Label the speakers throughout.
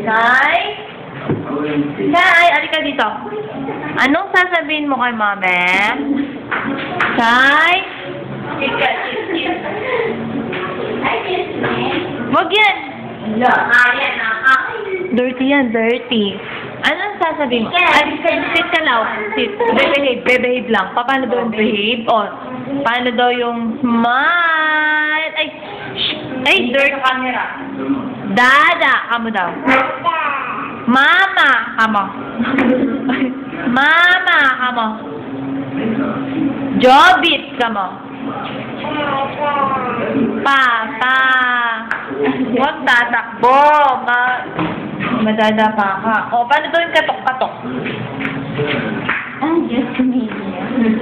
Speaker 1: Sai? Sai, alika dito. Anong sasabihin mo kay mame? Sai? Wag yan. Dirty yan, dirty. Anong sasabihin mo? Ay, sit ka lang. Sit. Behave lang. Paano daw yung behave? O, paano daw yung smile? Ay, dirty. Dada, kamo daw. Mama, kamo. Mama, kamo. Jobit, kamo. Papa. Huwag tatakbo. Madadapa ka. O, paano daw yung katok-katok?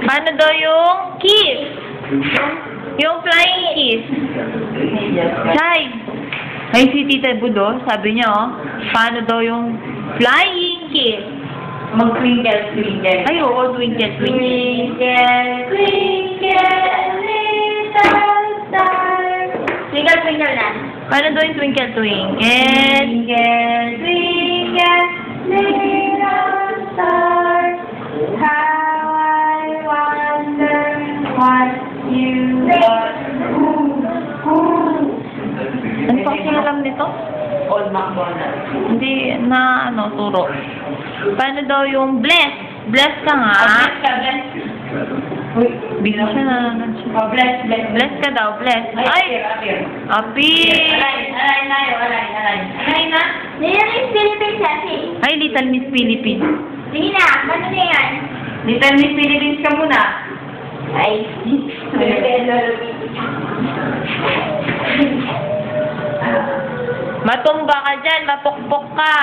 Speaker 1: Paano daw yung kiss? Yung flying kiss? Chay. Ay, si Tita Budo, sabi niya, oh, paano daw yung flying kiss?
Speaker 2: Mag-twinkle, twinkle.
Speaker 1: Ay, oo, twinkle, twinkle.
Speaker 2: Twinkle, twinkle, little star. Twinkle, twinkle na.
Speaker 1: Paano daw yung twinkle, twinkle?
Speaker 2: Twinkle, twinkle, little star. How I wonder what you are.
Speaker 1: Ano pa kasi alam nito?
Speaker 2: Old MacDonald.
Speaker 1: Hindi na, turo. Paano daw yung bless? Bless ka nga.
Speaker 2: Bless ka, bless. Uy,
Speaker 1: Bigla siya na.
Speaker 2: Oh, bless, bless.
Speaker 1: Bless ka daw, bless.
Speaker 2: Ay, appear.
Speaker 1: Appear.
Speaker 2: Alay na. Little Miss Philippines kasi.
Speaker 1: Ay, Little Miss Philippines.
Speaker 2: Sige na, ano na yan?
Speaker 1: Little Miss Philippines ka muna.
Speaker 2: Ay,
Speaker 1: Matumba ka dyan, mapukpok ka.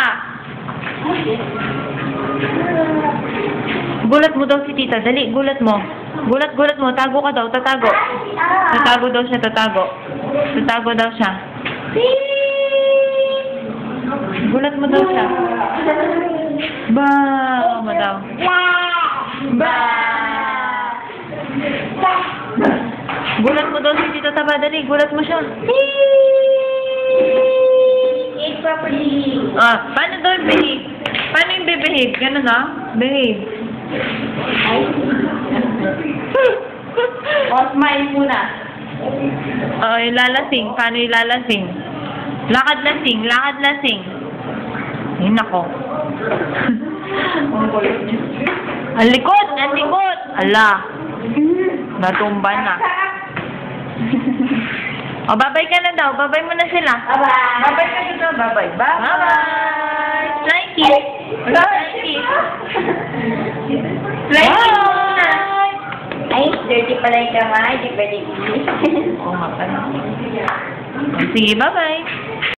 Speaker 1: Gulat mo daw si tita. Dali, gulat mo. Gulat mo. Tago ka daw, tatago. Tatago daw siya, tatago. Tatago daw siya. Gulat mo daw siya. Ba, mo daw. Ba. Gulat mo daw si tita Taba. Dali, gulat mo siya.
Speaker 2: eat properly.
Speaker 1: Ah, paano daw yung behave? Paano yung behave? Ganun na? Behave.
Speaker 2: O, smile muna.
Speaker 1: Yung lalasing. Paano yung lalasing? Lakad-lasing. Lakad-lasing. Ay, nako. Ang likod! Ang likod! Ala. Natumba na. O, babay ka na daw. Babay mo na sila.
Speaker 2: Bye-bye.
Speaker 1: Babay ka dito. Babay. Bye-bye. Fly kiss. Fly kiss. Fly kiss muna.
Speaker 2: Ay, dirty pala yung kamay. Di pwede kiss.
Speaker 1: Oo nga pala. Sige, bye-bye.